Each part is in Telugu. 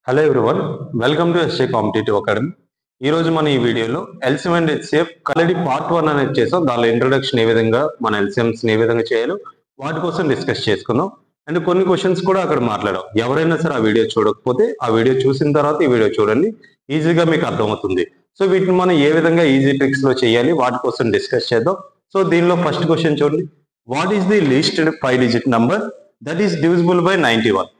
Hello everyone, welcome to SJ competitive academy. ఈ రోజు మనం ఈ వీడియోలో LCM and HCF already part 1 అనేది చేసాం. దానిలో ఇంట్రొడక్షన్ ఏ విధంగా మన ఎల్సిఎంస్ ఏ విధంగా చేయాలో వాటి కోసం డిస్కస్ చేసుకుందాం. అండ్ కొన్ని క్వశ్చన్స్ కూడా అక్కడ మాట్లాడాం. ఎవరైనా సరే ఆ వీడియో చూడకపోతే ఆ వీడియో చూసిన తర్వాత ఈ వీడియో చూడండి, ఈజీగా మీకు అర్థమవుతుంది. సో వీటిని మనం ఏ విధంగా ఈజీ ట్రిక్స్ లో చేయాలి వాటి కోసం డిస్కస్ చేద్దాం. సో దీనిలో ఫస్ట్ క్వశ్చన్ చూడండి. What is the least 5 digit number that is divisible by 91?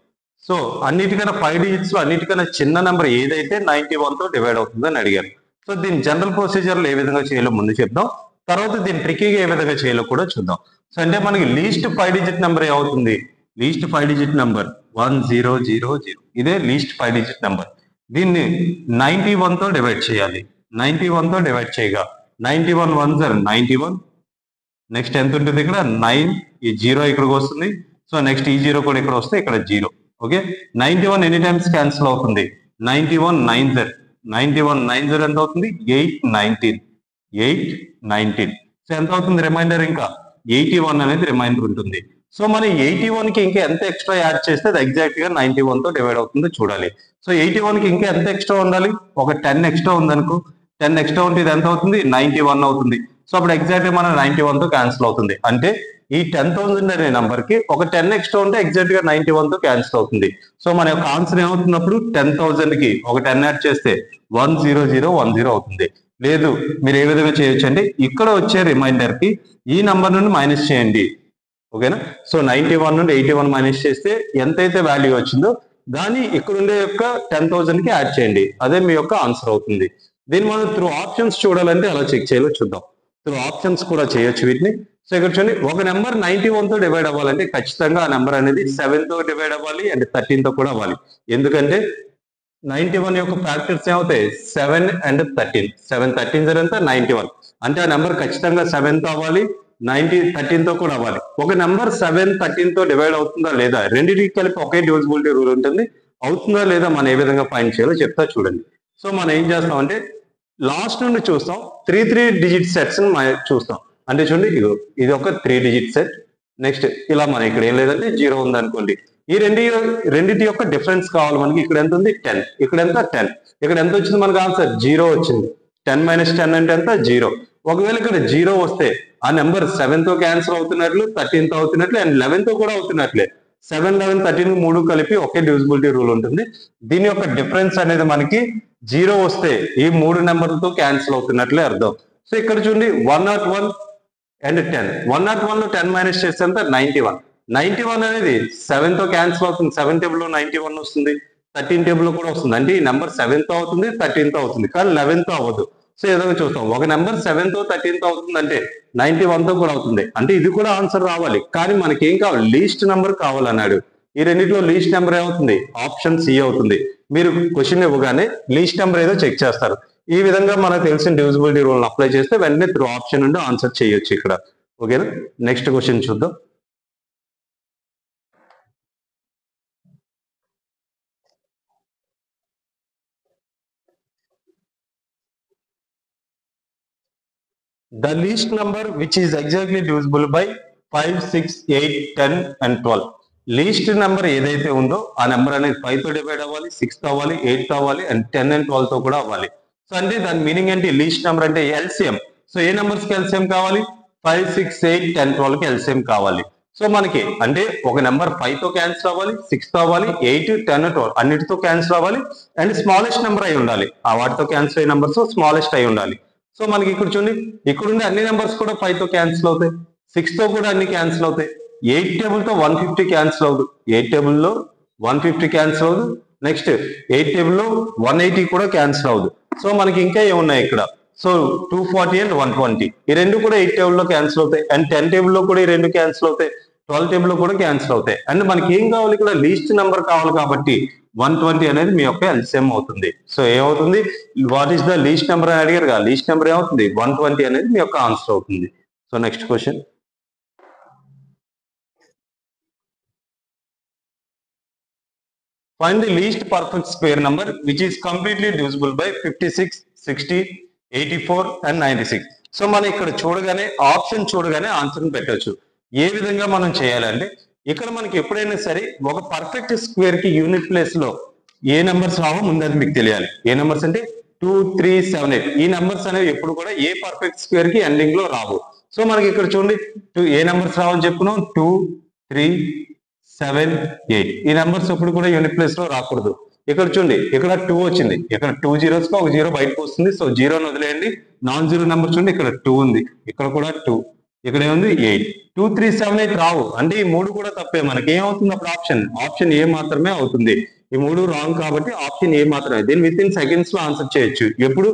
So అన్నిటికన్నా 5 డిజిట్స్ లో అన్నిటికన్నా చిన్న నెంబర్ ఏదైతే 91 తో డివైడ్ అవుతుందని అడిగారు. సో దీని జనరల్ ప్రొసీజర్ లో ఏ విధంగా చేయాలో ముందు చెప్దాం, తర్వాత దీన్ని ట్రిక్కీగా ఏ విధంగా చేయాలో కూడా చూద్దాం. సో అంటే మనకి లీస్ట్ 5 డిజిట్ నెంబర్ ఏమవుతుంది? Least 5 digit number 1000. ఇదే లీస్ట్ 5 డిజిట్ నెంబర్. దీన్ని 91 తో డివైడ్ చేయాలి. 91 తో డివైడ్ చేయగా 91 1s are 91. నెక్స్ట్ ఎంత ఉంటుంది? ఇక్కడ 9. ఈ 0 ఇక్కడికి వస్తుంది. సో నెక్స్ట్ ఈ 0 కూడా ఇక్కడ వస్తే ఇక్కడ 0. ఓకే, 91 ఎనీ టైమ్స్ క్యాన్సిల్ అవుతుంది. 91 9s ఎంత అవుతుంది? 819. సో ఎంత అవుతుంది రిమైండర్? ఇంకా 81 అనేది రిమైండర్ ఉంటుంది. సో మనం 81 కి ఇంకా ఎంత ఎక్స్ట్రా యాడ్ చేస్తే అది ఎగ్జాక్ట్ గా 91 తో డివైడ్ అవుతుందో చూడాలి. సో 81 కి ఇంకా ఎంత ఎక్స్ట్రా ఉండాలి? ఒక 10 ఎక్స్ట్రా ఉందనుకో. 10 ఎక్స్ట్రా ఉంటే ఇది ఎంత అవుతుంది? 91 అవుతుంది. సో అప్పుడు ఎగ్జాక్ట్ గా మన 91 తో క్యాన్సిల్ అవుతుంది. అంటే ఈ 10,000 అనే నంబర్ కి ఒక 10 ఎక్స్ట్రా ఉంటే ఎగ్జాక్ట్ గా 91 తో క్యాన్సిల్ అవుతుంది. సో మన యొక్క ఆన్సర్ ఏమవుతున్నప్పుడు 10,000 కి ఒక 10 యాడ్ చేస్తే 10010 అవుతుంది. లేదు, మీరు ఏ విధంగా చేయొచ్చు అంటే ఇక్కడ వచ్చే రిమైండర్ కి ఈ నంబర్ నుండి మైనస్ చేయండి. ఓకేనా? సో 91 నుండి 81 మైనస్ చేస్తే ఎంతైతే వాల్యూ వచ్చిందో దాన్ని ఇక్కడ ఉండే యొక్క 10,000 కి యాడ్ చేయండి. అదే మీ యొక్క ఆన్సర్ అవుతుంది. దీన్ని మనం త్రూ ఆప్షన్స్ చూడాలంటే ఎలా చెక్ చేయాలో చూద్దాం. త్రూ ఆప్షన్స్ కూడా చేయొచ్చు వీటిని. సో ఇక్కడ చూడండి, ఒక నెంబర్ 91 తో డివైడ్ అవ్వాలంటే ఖచ్చితంగా ఆ నెంబర్ అనేది 7 తో డివైడ్ అవ్వాలి అండ్ 13 తో కూడా అవ్వాలి. ఎందుకంటే 91 యొక్క ఫ్యాక్టర్స్ ఏమవుతాయి? 7 and 13. 7 13 ఎంత? 91. అంటే ఆ నెంబర్ ఖచ్చితంగా 7 తో అవ్వాలి, 13 తో కూడా అవ్వాలి. ఒక నెంబర్ 7 13 తో డివైడ్ అవుతుందా లేదా, రెండింటికి కలిపి ఒకే డివిజిబిలిటీ రూల్ ఉంటుంది. అవుతుందా లేదా మనం ఏ విధంగా ఫైండ్ చేయాలో చెప్తా చూడండి. సో మనం ఏం చేస్తామంటే లాస్ట్ నుండి చూస్తాం, 3 డిజిట్ సెట్స్ చూస్తాం. అంటే చూడండి, ఇది ఒక 3 డిజిట్ సెట్. నెక్స్ట్ ఇలా మన ఇక్కడ ఏం లేదంటే 0 ఉంది అనుకోండి. ఈ రెండింటి యొక్క డిఫరెన్స్ కావాలి మనకి. ఇక్కడ ఎంత ఉంది? 10. ఇక్కడ ఎంత? 10. ఇక్కడ ఎంత వచ్చింది మనకు ఆన్సర్? 0 వచ్చింది. 10 - 10 అంటే ఎంత? 0. ఒకవేళ ఇక్కడ 0 వస్తే ఆ నెంబర్ 7 తో క్యాన్సిల్ అవుతున్నట్లు, 13 తో అవుతున్నట్లు అండ్ 11 తో కూడా అవుతున్నట్లే. 7 11 13 3 కలిపి ఒకే డివిజిబిలిటీ రూల్ ఉంటుంది. దీని యొక్క డిఫరెన్స్ అనేది మనకి 0 వస్తే ఈ 3 నెంబర్లతో క్యాన్సిల్ అవుతున్నట్లే అర్థం. సో ఇక్కడ చూడండి, 101 and 10. 101 లో 10 మైనస్ చేస్తే ఎంత? 91. 91 అనేది 7 తో క్యాన్సిల్ అవుతుంది. 7 టేబుల్ లో 91 వస్తుంది, 13 టేబుల్ లో కూడా వస్తుంది. అంటే ఈ నెంబర్ 7 తో అవుతుంది, 13 తో అవుతుంది, కానీ 11 తో అవ్వదు. సో ఏదో చూస్తాం, ఒక నెంబర్ 7 తో 13 తో అవుతుంది అంటే 91 తో కూడా అవుతుంది. అంటే ఇది కూడా ఆన్సర్ రావాలి, కానీ మనకి ఏం కావాలి? లీస్ట్ నెంబర్ కావాలన్నాడు. ఈ రెండింటిలో లీస్ట్ నెంబర్ ఏమవుతుంది? ఆప్షన్ సి అవుతుంది. మీరు క్వశ్చన్ ఇవ్వగానే లీస్ట్ నెంబర్ ఏదో చెక్ చేస్తారు. ఈ విధంగా మనకు తెలిసిన డివిజిబిలిటీ రూల్ అప్లై చేస్తే వెంటనే త్రూ ఆప్షన్ నుండి ఆన్సర్ చేయొచ్చు ఇక్కడ. ఓకేనా? నెక్స్ట్ క్వశ్చన్ చూద్దాం. The least number which is exactly divisible by 5, 6, 8, 10 and 12. Least number ఏదైతే ఉందో ఆ నెంబర్ అనేది 5 తో డివైడ్ అవ్వాలి, 6 తో అవ్వాలి, 8 తో అవ్వాలి అండ్ 10 and 12 తో కూడా అవ్వాలి. సో అంటే దాని మీనింగ్ ఏంటి? లీస్ట్ నెంబర్ అంటే ఎల్సిఎం. సో ఏ నెంబర్స్ కి ఎల్సిఎం కావాలి? 5, 6, 8, 10, 12 కి ఎల్సిఎం కావాలి. సో మనకి అంటే ఒక నెంబర్ 5 తో క్యాన్సిల్ అవ్వాలి, 6 తో అవ్వాలి, 8, 10, 12 అన్నిటితో క్యాన్సిల్ అవ్వాలి అండ్ స్మాలెస్ట్ నెంబర్ అయి ఉండాలి. ఆ వాటితో క్యాన్సిల్ అయ్యే నెంబర్స్ స్మాలెస్ట్ అయి ఉండాలి. సో మనకి ఇక్కడ చూడండి, ఇక్కడ ఉండే అన్ని నెంబర్స్ కూడా 5 తో క్యాన్సిల్ అవుతాయి, 6 తో కూడా అన్ని క్యాన్సిల్ అవుతాయి, 8 టేబుల్ తో 150 క్యాన్సిల్ అవుదు, 8 టేబుల్ లో 150 క్యాన్సిల్ అవుదు, నెక్స్ట్ 8 టేబుల్ లో 180 కూడా క్యాన్సిల్ అవుదు. సో మనకి ఇంకా ఏమున్నాయి ఇక్కడ? సో 240 and 120 ఈ రెండు కూడా 8 టేబుల్ లో క్యాన్సిల్ అవుతాయి అండ్ 10 టేబుల్ లో కూడా ఈ రెండు క్యాన్సిల్ అవుతాయి, 12 టేబుల్ లో కూడా క్యాన్సిల్ అవుతాయి. అండ్ మనకి ఏం కావాలి? ఇక్కడ లీస్ట్ నెంబర్ కావాలి కాబట్టి 120 అనేది మీ యొక్క ఎల్సిఎం అవుతుంది. సో ఏమవుతుంది? What is the least number అని అడిగారు కదా, లీస్ట్ నెంబర్ ఏమవుతుంది? 120 అనేది మీ యొక్క ఆన్సర్ అవుతుంది. So next question. Find the least perfect square number which is completely divisible by 56, 60, 84 and 96. So మనం ఇక్కడ చూడగానే ఆప్షన్ చూడగానే ఆన్సర్ పెట్టవచ్చు. ఏ విధంగా మనం చేయాలంటే ఇక్కడ మనకి ఎప్పుడైనా సరే ఒక పర్ఫెక్ట్ స్క్వేర్ కి యూనిట్ ప్లేస్ లో ఏ నెంబర్స్ రావో ముందు అది మీకు తెలియాలి. ఏ నెంబర్స్ అంటే 2, 3, 7, 8 ఈ నెంబర్స్ అనేవి ఎప్పుడు కూడా ఏ పర్ఫెక్ట్ స్క్వేర్ కి ఎండింగ్ లో రావు. సో మనకి ఇక్కడ చూడండి ఏ నెంబర్స్ రావని చెప్పుకున్నాం 2, 3, 7, 8 ఈ నెంబర్స్ ఎప్పుడు కూడా యూనిట్ ప్లేస్ లో రాకూడదు. ఇక్కడ చూడండి ఇక్కడ 2 వచ్చింది, ఇక్కడ 2 zeros గా ఒక 0 బయటకు వస్తుంది. సో 0 వదిలేయండి. నాన్ జీరో నెంబర్ చూడండి ఇక్కడ 2 ఉంది, ఇక్కడ కూడా 2, ఇక్కడ ఏముంది 8. 2, 3, 7, 8 రావు అంటే ఈ మూడు కూడా తప్పే. మనకి ఏమవుతుంది అప్పుడు ఆప్షన్ ఏ మాత్రమే అవుతుంది. ఈ మూడు రాంగ్ కాబట్టి ఆప్షన్ ఏ మాత్రమే. దీన్ని విత్ ఇన్ సెకండ్స్ లో ఆన్సర్ చేయొచ్చు ఎప్పుడు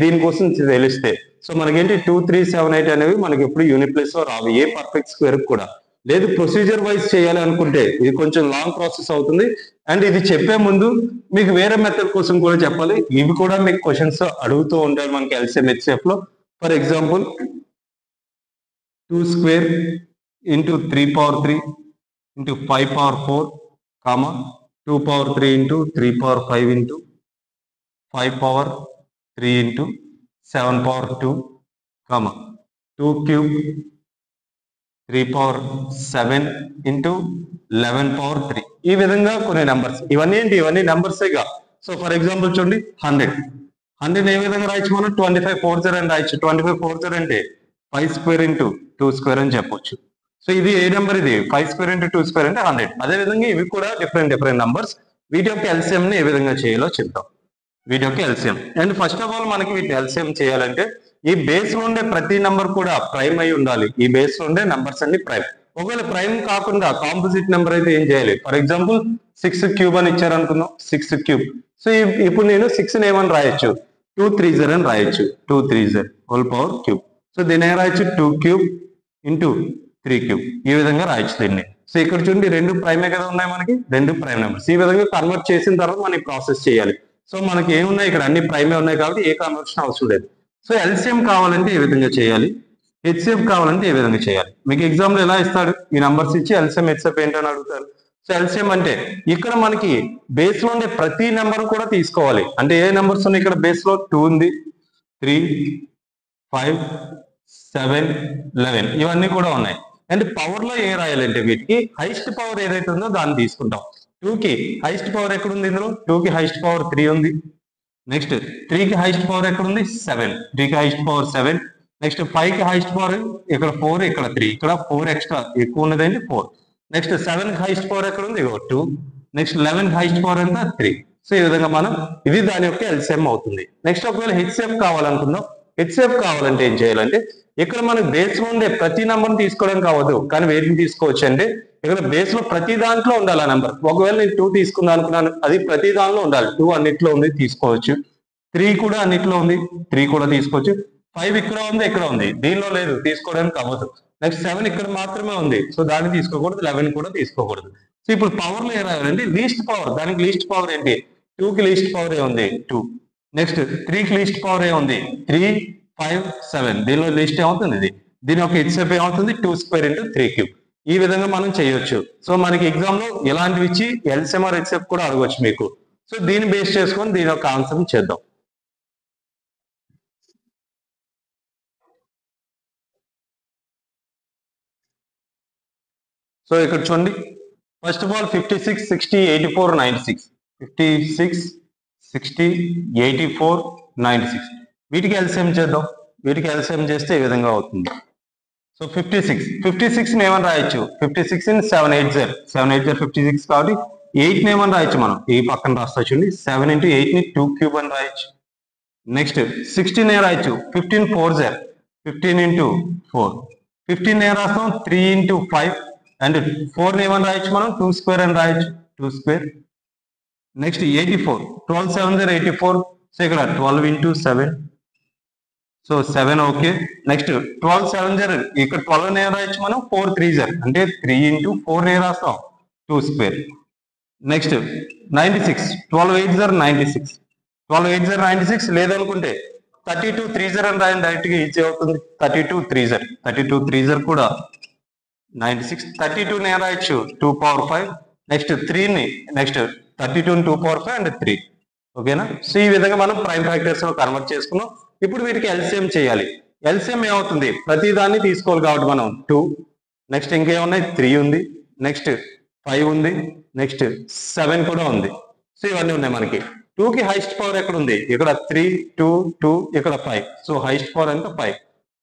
దీనికోసం తెలిస్తే. సో మనకేంటి 2, 3, 7, 8 అనేవి మనకి ఎప్పుడు యూనిట్ ప్లేస్ లో రావు ఏ పర్ఫెక్ట్ స్క్వేర్ కూడా. లేదు ప్రొసీజర్ వైజ్ చేయాలి అనుకుంటే ఇది కొంచెం లాంగ్ ప్రాసెస్ అవుతుంది. అండ్ ఇది చెప్పే ముందు మీకు వేరే మెథడ్ కోసం కూడా చెప్పాలి. ఇవి కూడా మీకు క్వశ్చన్స్ అడుగుతూ ఉంటారు మనకి ఎల్సిఎం హెచ్సిఎఫ్ లో. For example 2 square into 3 power 3 into 5 power 4 comma 2 power 3 into 3 power 5 into 5 power 3 into 7 power 2 comma 2 cube 3 power 7 into 11 power 3 ఈ విధంగా కొన్ని నెంబర్స్. ఇవన్నీ నెంబర్సేగా. సో ఫర్ ఎగ్జాంపుల్ చూడండి 100 ఏ విధంగా రాయొచ్చు మనం 25 4 0 అని రాయొచ్చు. 25 4 0 అంటే 5 square into 2 square అని చెప్పొచ్చు. సో ఇది ఏ నెంబర్ ఇది 5 square into 2 square అంటే 100. అదే విధంగా ఇవి కూడా డిఫరెంట్ నంబర్స్. వీటి యొక్క ఎల్సిఎం ని ఏ విధంగా చేయాలో చెప్తాం. వీటి యొక్క LCM and first of all మనకి వీటి ఎల్సిఎం చేయాలంటే ఈ బేస్ లో ఉండే ప్రతి నెంబర్ కూడా ప్రైమ్ అయి ఉండాలి. ఈ బేస్ లో ఉండే నెంబర్స్ అన్ని ప్రైమ్. ఒకవేళ ప్రైమ్ కాకుండా కాంపోజిట్ నెంబర్ అయితే ఏం చేయాలి? ఫర్ ఎగ్జాంపుల్ 6 క్యూబ్ అని ఇచ్చారు అనుకుందాం. 6 క్యూబ్. సో ఇప్పుడు నేను 6 ఏమని రాయొచ్చు 2 3 0 అని రాయొచ్చు. 2 3 0 హోల్ పవర్ క్యూబ్. సో దీన్ని ఏం రాయొచ్చు 2 క్యూబ్ ఇంటూ 3 క్యూబ్ ఈ విధంగా రాయొచ్చు దీన్ని. సో ఇక్కడ చూడండి రెండు ప్రైమే కదా ఉన్నాయి మనకి, రెండు ప్రైమ్ నెంబర్స్. ఈ విధంగా కన్వర్ట్ చేసిన తర్వాత మనం ప్రాసెస్ చేయాలి. సో మనకి ఏమున్నాయి ఇక్కడ అన్ని ప్రైమే ఉన్నాయి కాబట్టి ఏ కన్వర్షన్ అవసరం లేదు. సో ఎల్సిఎం కావాలంటే ఏ విధంగా చేయాలి, హెచ్సిఎఫ్ కావాలంటే ఏ విధంగా చేయాలి. మీకు ఎగ్జామ్ లో ఎలా ఇస్తాడు ఈ నంబర్స్ ఇచ్చి ఎల్సిఎం హెచ్సిఎఫ్ ఏంటని అడుగుతారు. సో ఎల్సిఎం అంటే ఇక్కడ మనకి బేస్ లో ఉండే ప్రతి నెంబర్ కూడా తీసుకోవాలి. అంటే ఏ నెంబర్స్ ఉన్నాయి ఇక్కడ బేస్ లో 2 ఉంది, 3, 5, 7, 11 ఇవన్నీ కూడా ఉన్నాయి. అండ్ పవర్ లో ఏ రాయాలంటే వీటికి హైయెస్ట్ పవర్ ఏదైతే ఉందో దాన్ని తీసుకుంటాం. 2 కి హైయెస్ట్ పవర్ ఎక్కడ ఉంది? ఇందులో 2 కి హైయెస్ట్ పవర్ 3 ఉంది. నెక్స్ట్ 3 కి హైయెస్ట్ పవర్ ఎక్కడ ఉంది? 7. 3 కి హైయెస్ట్ పవర్ 7. నెక్స్ట్ 5 కి హైయెస్ట్ పవర్ ఇక్కడ 4, ఇక్కడ 3, ఇక్కడ 4 ఎక్స్ట్రా ఎక్కువ ఉన్నది ఏంటి 4. నెక్స్ట్ 7 కి హైయెస్ట్ పవర్ ఎక్కడ ఉంది? 2. నెక్స్ట్ 11 కి హైయెస్ట్ పవర్ ఎంత? 3. సో ఈ విధంగా మనం ఇది దాని యొక్క ఎల్సిఎం అవుతుంది. నెక్స్ట్ ఒకవేళ హెచ్సిఎఫ్ కావాలనుకుందాం. హెచ్సిఎఫ్ కావాలంటే ఏం చేయాలంటే ఇక్కడ మనకి బేస్ లో ఉండే ప్రతి నెంబర్ తీసుకోవడం కావద్దు, కానీ వేటిని తీసుకోవచ్చు అంటే ఇక్కడ బేస్ లో ప్రతి దాంట్లో ఉండాలి ఆ నెంబర్. ఒకవేళ నేను 2 తీసుకుందాం అనుకున్నాను, అది ప్రతి దానిలో ఉండాలి. 2 అన్నిట్లో ఉంది తీసుకోవచ్చు. 3 కూడా అన్నిట్లో ఉంది, 3 కూడా తీసుకోవచ్చు. 5 ఇక్కడ ఉంది, ఇక్కడ ఉంది, దీనిలో లేదు తీసుకోవడానికి అవ్వదు. నెక్స్ట్ 7 ఇక్కడ మాత్రమే ఉంది, సో దాన్ని తీసుకోకూడదు. 11 కూడా తీసుకోకూడదు. సో ఇప్పుడు పవర్ లో ఏ రాయాలంటే లీస్ట్ పవర్. దానికి లీస్ట్ పవర్ ఏంటి? 2 కి లీస్ట్ పవర్ ఏ ఉంది 2. నెక్స్ట్ 3 కి లీస్ట్ పవర్ ఏ ఉంది 3, 5, 7. దీనిలో లీస్ట్ ఏమవుతుంది? ఇది. దీని యొక్క హెచ్సిఎఫ్ ఏమవుతుంది? 2 square into 3 cube. ఈ విధంగా మనం చేయొచ్చు. సో మనకి ఎగ్జామ్ లో ఇలాంటివి ఇచ్చి ఎల్సిఎం ఆర్ హెచ్సిఎఫ్ కూడా అడగవచ్చు మీకు. సో దీన్ని బేస్ చేసుకొని దీని యొక్క ఆన్సర్ చేద్దాం. సో ఇక్కడ చూడండి ఫస్ట్ ఆఫ్ ఆల్ 56, 60, 84, 96. 56, 60, 84, 96 వీటికి ఎల్సిఎం చేద్దాం. వీటికి ఎల్సిఎం చేస్తే ఈ విధంగా అవుతుంది. సో 56 ఏమని రాయొచ్చు? 56 in 780. 780 56 కాబట్టి 8 ఏమని రాయొచ్చు మనం? ఈ పక్కన రాస్తా చూడండి. 7 into 8 ని 2 క్యూబ్ అని రాయొచ్చు. నెక్స్ట్ 16 ఏ రాయొచ్చు? 15 4 0. 15 into 4. 15 ఏ రాస్తాం? 3 into 5. అండ్ 4 ఏమని రాయొచ్చు మనం? 2 square అని రాయొచ్చు. 2 square. నెక్స్ట్ 84. 12 7 84. సో ఇక్కడ 12 into 7. So 7 okay. నెక్స్ట్ 12 7 ఇక్కడ 12 ఏ రాయొచ్చు మనం? 4 3 0 అంటే 3 into 4 ఏ రాస్తాం? 2 square. నెక్స్ట్ 96. 12 8 0 96. 12 8 0 96 లేదనుకుంటే 32 3 0 అని రాయండి. డైరెక్ట్ గా ఈజీ అవుతుంది. 32 3 0. 32 3 0 కూడా 96. 32 ని రాయొచ్చు 2 power 5. నెక్స్ట్ 3 ని నెక్స్ట్ 32 2 power 5 అండ్ 3. ఓకేనా? సో ఈ విధంగా మనం ప్రైమ్ ఫ్యాక్టర్స్ లో కన్వర్ట్ చేసుకున్నాం. ఇప్పుడు వీటికి ఎల్సిఎం చేయాలి. ఎల్సిఎం ఏమవుతుంది? ప్రతి దాన్ని తీసుకోవాలి కాబట్టి మనం 2. నెక్స్ట్ ఇంకేమున్నాయి? 3 ఉంది. నెక్స్ట్ 5 ఉంది. నెక్స్ట్ 7 కూడా ఉంది. సో ఇవన్నీ ఉన్నాయి మనకి. 2 కి హైయెస్ట్ పవర్ ఎక్కడ ఉంది? ఇక్కడ 3, 2, 2, ఇక్కడ 5. సో హైయెస్ట్ పవర్ ఎంత? 5.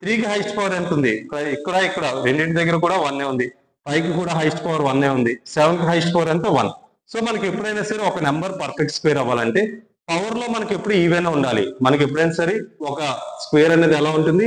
3 కి హైయెస్ట్ పవర్ ఎంత ఉంది? ఇక్కడ రెండింటి దగ్గర కూడా 1 ఉంది. 5 కి కూడా హైయెస్ట్ పవర్ 1 ఉంది. 7 కి హైయెస్ట్ పవర్ ఎంత? 1. సో మనకి ఎప్పుడైనా సరే ఒక నెంబర్ పర్ఫెక్ట్ స్క్వేర్ అవ్వాలంటే పవర్ లో మనకి ఎప్పుడు ఈవెన్ ఉండాలి. మనకి ఎప్పుడైనా సరే ఒక స్క్వేర్ అనేది ఎలా ఉంటుంది?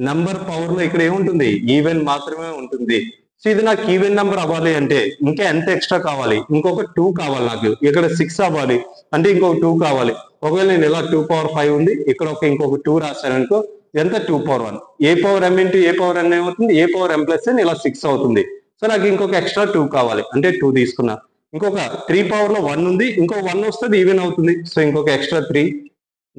నెంబర్ పవర్ లో ఇక్కడ ఏముంటుంది? ఈవెన్ మాత్రమే ఉంటుంది. సో ఇది నాకు ఈవెన్ నెంబర్ అవ్వాలి అంటే ఇంకా ఎంత ఎక్స్ట్రా కావాలి? ఇంకొక 2 కావాలి నాకు. ఇక్కడ 6 అవ్వాలి అంటే ఇంకొక 2 కావాలి. ఒకవేళ నేను ఇలా 2 పవర్ 5 ఉంది, ఇక్కడ ఇంకొక 2 రాశాను అనుకో, ఎంత? 2 పవర్ 1. ఏ పవర్ m ఇంటూ ఏ పవర్ n ఏమవుతుంది? ఏ పవర్ m ప్లస్ n, ఇలా 6 అవుతుంది. సో నాకు ఇంకొక ఎక్స్ట్రా 2 కావాలి అంటే 2 తీసుకున్నా. ఇంకొక 3 పవర్ లో 1 ఉంది, ఇంకో 1 వస్తుంది, ఈవెన్ అవుతుంది. సో ఇంకొక ఎక్స్ట్రా 3,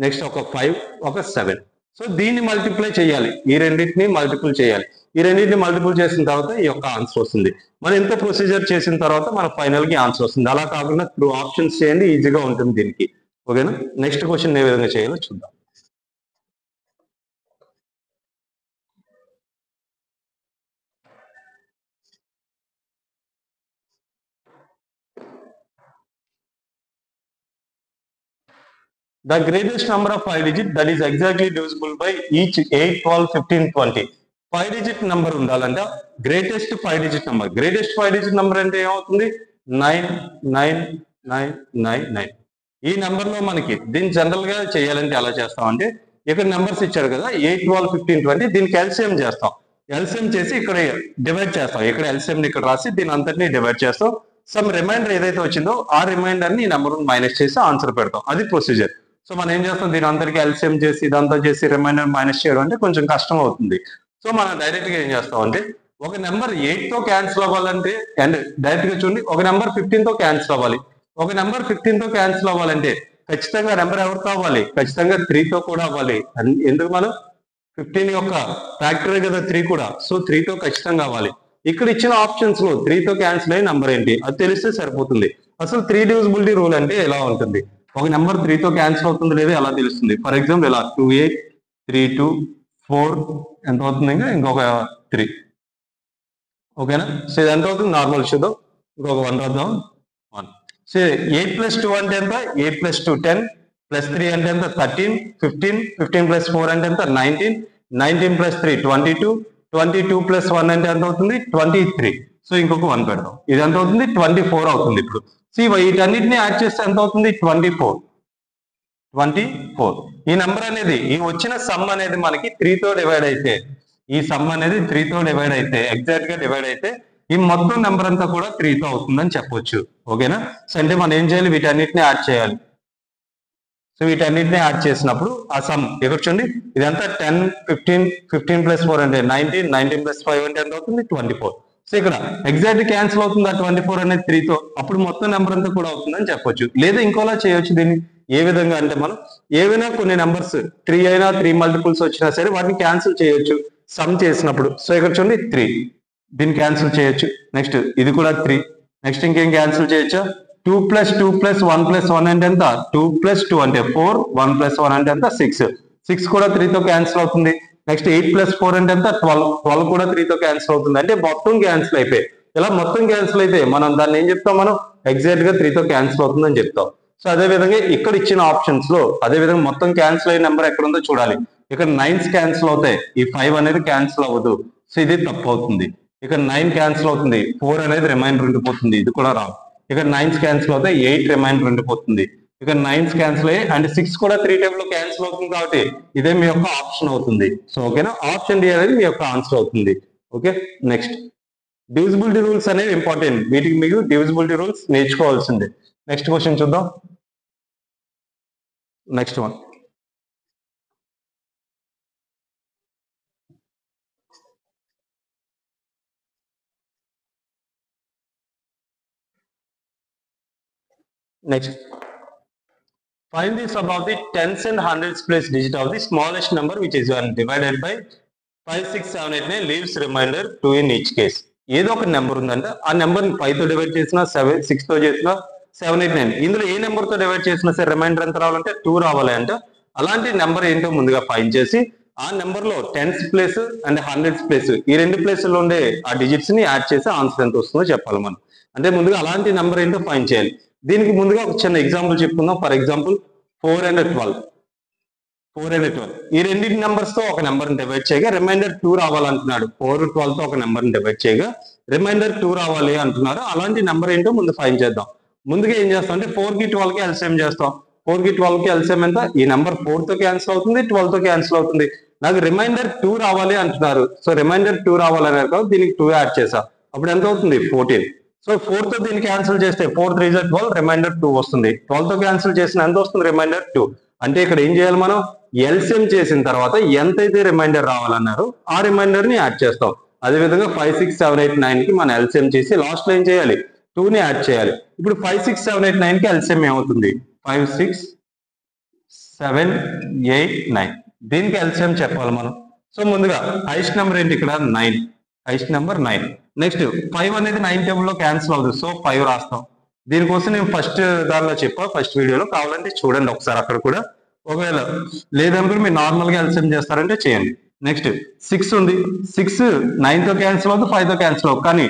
నెక్స్ట్ ఒక 5, ఒక 7. సో దీన్ని మల్టిప్లై చేయాలి, ఈ రెండింటిని మల్టిపుల్ చేయాలి. ఈ రెండింటిని మల్టిపుల్ చేసిన తర్వాత ఈ యొక్క ఆన్సర్ వస్తుంది. మనం ఎంత ప్రొసీజర్ చేసిన తర్వాత మన ఫైనల్ కి ఆన్సర్ వస్తుంది. అలా కాకుండా త్రూ ఆప్షన్స్ చేయండి, ఈజీగా ఉంటుంది దీనికి. ఓకేనా? నెక్స్ట్ క్వశ్చన్ ఏ విధంగా చేయాలో చూద్దాం. The greatest number of 5 digits that is exactly divisible by each 8, 12, 15, 20. 5 digit number ఉండాలంటే greatest 5 digit number. Greatest 5 digit number అంటే ఏమవుతుంది? 9, 9, 9, 9, 9. ఈ నెంబర్ లో మనకి దీన్ని జనరల్ గా చేయాలంటే ఎలా చేస్తాం అంటే, ఇక్కడ నెంబర్స్ ఇచ్చారు కదా 8, 12, 15, 20, దీనికి ఎల్సిఎం చేస్తాం. ఎల్సిఎం చేసి ఇక్కడ డివైడ్ చేస్తాం. ఇక్కడ ఎల్సిఎం ఇక్కడ రాసి దీని అంతటిని డివైడ్ చేస్తాం. సమ్ రిమైండర్ ఏదైతే వచ్చిందో ఆ రిమైండర్ ని ఈ నెంబర్ మైనస్ చేసి ఆన్సర్ పెడతాం. అది ప్రొసీజర్. సో మనం ఏం చేస్తాం? దీని అందరికి ఎల్సిఎం చేసి ఇదంతా చేసి రిమైండర్ మైనస్ చేయడం అంటే కొంచెం కష్టం అవుతుంది. సో మనం డైరెక్ట్ గా ఏం చేస్తాం అంటే, ఒక నెంబర్ 8 తో క్యాన్సిల్ అవ్వాలంటే, అండ్ డైరెక్ట్ గా చూడండి, ఒక నెంబర్ 15 తో క్యాన్సిల్ అవ్వాలి. ఒక నెంబర్ 15 తో క్యాన్సిల్ అవ్వాలంటే ఖచ్చితంగా నెంబర్ ఎవరితో అవ్వాలి? ఖచ్చితంగా 3 తో కూడా అవ్వాలి. ఎందుకు? మనం 15 యొక్క ఫ్యాక్టరీ కదా 3 కూడా. సో 3 తో ఖచ్చితంగా అవ్వాలి. ఇక్కడ ఇచ్చిన ఆప్షన్స్ లో 3 తో క్యాన్సిల్ అయ్యే నెంబర్ ఏంటి అది తెలిస్తే సరిపోతుంది. అసలు 3 డివిజిబిలిటీ రూల్ అంటే ఎలా ఉంటుంది? ఒక నెంబర్ 3 తో క్యాన్సిల్ అవుతుంది లేదా ఎలా తెలుస్తుంది? ఫర్ ఎగ్జాంపుల్ ఇలా 28, 32, 4 ఎంత అవుతుంది? ఇంకొక 3. ఓకేనా? సో ఇది ఎంత అవుతుంది? నార్మల్ చూద్దాం. ఇంకొక 1 రాద్దాం. 1. సో 8 + 2 అంటే ఎంత? 8 + 2 10, + 3 అంటే ఎంత? 13, 15, 15 + 4 అంటే ఎంత? 19, 19 + 3 22, 22 + 1 అంటే ఎంత అవుతుంది? 23. సో ఇంకొక 1 పెడదాం. ఇది ఎంత అవుతుంది? 24 అవుతుంది. ఇప్పుడు వీటన్నిటిని యాడ్ చేస్తే ఎంత అవుతుంది? 24. ఈ నెంబర్ అనేది, ఈ వచ్చిన సమ్ అనేది మనకి 3 తో డివైడ్ అయితే, ఈ సమ్ అనేది 3 తో డివైడ్ అయితే, ఎగ్జాక్ట్ గా డివైడ్ అయితే ఈ మొత్తం నెంబర్ అంతా కూడా 3 తో అవుతుందని చెప్పొచ్చు. ఓకేనా? సో అంటే మనం ఏం చేయాలి? వీటన్నిటిని యాడ్ చేయాలి. సో వీటన్నిటిని యాడ్ చేసినప్పుడు ఆ సమ్ ఇక్కడ చూడండి, ఇదంతా 10, 15, 15 + 4 అంటే 19, 19 + 5 అంటే ఎంత అవుతుంది? 24. సో ఇక్కడ ఎగ్జాక్ట్ క్యాన్సిల్ అవుతుంది ఆ 24 అనేది 3 తో, అప్పుడు మొత్తం నెంబర్ అంతా కూడా అవుతుందని చెప్పొచ్చు. లేదా ఇంకోలా చేయొచ్చు దీన్ని. ఏ విధంగా అంటే, మనం ఏవైనా కొన్ని నెంబర్స్ 3 అయినా 3 మల్టిపుల్స్ వచ్చినా సరే వాటిని క్యాన్సిల్ చేయొచ్చు సమ్ చేసినప్పుడు. సో ఇక్కడ చూడండి 3, దీన్ని క్యాన్సిల్ చేయొచ్చు. నెక్స్ట్ ఇది కూడా 3. నెక్స్ట్ ఇంకేం క్యాన్సిల్ చేయొచ్చా? 2 + 2 + 1 + 1 అంటే ఎంత? 2 + 2 అంటే 4, 1 + 1 అంటే ఎంత? 6. 6 కూడా 3 తో క్యాన్సిల్ అవుతుంది. నెక్స్ట్ 8 + 4 అంటే ఎంత? 12. 12 కూడా 3 తో క్యాన్సిల్ అవుతుంది. అంటే మొత్తం క్యాన్సిల్ అయిపోయి, ఇలా మొత్తం క్యాన్సిల్ అయితే మనం దాన్ని ఏం చెప్తాం? మనం ఎగ్జాక్ట్ గా 3 తో క్యాన్సిల్ అవుతుందని చెప్తాం. సో అదే విధంగా ఇక్కడ ఇచ్చిన ఆప్షన్స్ లో అదే విధంగా మొత్తం క్యాన్సిల్ అయిన నెంబర్ ఎక్కడ ఉందో చూడాలి. ఇక్కడ 9s క్యాన్సిల్ అవుతాయి, ఈ 5 అనేది క్యాన్సిల్ అవ్వదు. సో ఇది తప్పు అవుతుంది. ఇక్కడ 9 క్యాన్సిల్ అవుతుంది, 4 అనేది రిమైండర్ ఉండిపోతుంది. ఇది కూడా రాంగ్. ఇక్కడ 9s క్యాన్సిల్ అవుతాయి, 8 రిమైండర్ ఉండిపోతుంది. ఇక్కడ 9s క్యాన్సిల్ అయ్యి అండ్ 6 కూడా 3 టైమ్ లో క్యాన్సిల్ అవుతుంది కాబట్టి ఇదే మీ యొక్క ఆప్షన్ అవుతుంది. సో ఓకేనా? ఆప్షన్ డి అనేది మీ యొక్క ఆన్సర్ అవుతుంది. ఓకే, నెక్స్ట్ డివిజిబిలిటీ రూల్స్ అనేవి ఇంపార్టెంట్. వీటికి మీకు డివిజిబిలిటీ రూల్స్ నేర్చుకోవాల్సిందే. నెక్స్ట్ క్వశ్చన్ చూద్దాం. Next one, next find the sum of the tens and hundreds place digit of the smallest number which is 1 divided by 5, 6, 7, 8, 9 leaves remainder 2 in each case. ఏదో ఒక నెంబర్ ఉందంటే ఆ నెంబర్ 5 తో డివైడ్ చేసినా 6 తో చేసినా 7, 8, 9 ఇందులో ఏ నెంబర్ తో డివైడ్ చేసినా సరే రిమైండర్ ఎంత రావాలంటే 2 రావాలి. అంటే అలాంటి నెంబర్ ఏంటో ముందుగా ఫైండ్ చేసి ఆ నెంబర్ లో 10s place and 100s place ఈ రెండు ప్లేసుల్లో ఉండే ఆ డిజిట్స్ ని యాడ్ చేసి ఆన్సర్ ఎంత వస్తుందో చెప్పాలి మనం. అంటే ముందుగా అలాంటి నెంబర్ ఏంటో ఫైండ్ చేయాలి. దీనికి ముందుగా ఒక చిన్న ఎగ్జాంపుల్ చెప్పుకుందాం. For example 4 and 12. 4 and 12 ఈ రెండింటి నెంబర్స్ తో ఒక నెంబర్ డివైడ్ చేయగా రిమైండర్ 2 రావాలంటున్నాడు. 4, 12 తో ఒక నెంబర్ డివైడ్ చేయగా రిమైండర్ 2 రావాలి అంటున్నారు. అలాంటి నెంబర్ ఏంటో ముందు ఫైండ్ చేద్దాం. ముందుగా ఏం చేస్తాం అంటే 4 కి 12 కి ఎల్సిఎం చేస్తాం. 4 కి 12 కి ఎల్సిఎం ఎంత? ఈ నెంబర్ 4 తో క్యాన్సిల్ అవుతుంది, 12 తో క్యాన్సిల్ అవుతుంది. నాకు రిమైండర్ 2 రావాలి అంటున్నారు. సో రిమైండర్ 2 రావాలనే దీనికి 2 యాడ్ చేసా. అప్పుడు ఎంత అవుతుంది? 14. సో 4 తో దీన్ని క్యాన్సిల్ చేస్తే 4 3 12 రిమైండర్ 2 వస్తుంది. 12 తో క్యాన్సిల్ చేసిన ఎంత వస్తుంది? రిమైండర్ 2. అంటే ఇక్కడ ఏం చేయాలి మనం? ఎల్సిఎం చేసిన తర్వాత ఎంతైతే రిమైండర్ రావాలన్నారు ఆ రిమైండర్ ని యాడ్ చేస్తాం. అదేవిధంగా 5 6 7 8 9 కి మనం ఎల్సిఎం చేసి లాస్ట్ లో ఏం చేయాలి? 2 ని యాడ్ చేయాలి. ఇప్పుడు 5 6 7 8 9 కి ఎల్సిఎం ఏమవుతుంది? 5 6 7 8 9 దీనికి ఎల్సిఎం చెప్పాలి మనం. సో ముందుగా హైయెస్ట్ నెంబర్ ఏంటి ఇక్కడ? 9. Highest number 9. నెక్స్ట్ 5 అనేది 9 టేబుల్ లో క్యాన్సిల్ అవుతుంది. సో 5 రాస్తాం. దీనికోసం నేను ఫస్ట్ దానిలో చెప్పా, ఫస్ట్ వీడియోలో. కావాలంటే చూడండి ఒకసారి అక్కడ కూడా. ఒకవేళ లేదనుకుంటే మీరు నార్మల్ గా ఎల్సిఎం చేస్తారంటే చేయండి. నెక్స్ట్ 6 ఉంది. 6 9 తో క్యాన్సిల్ అవుతుంది, 5 తో క్యాన్సిల్ అవుతుంది. కానీ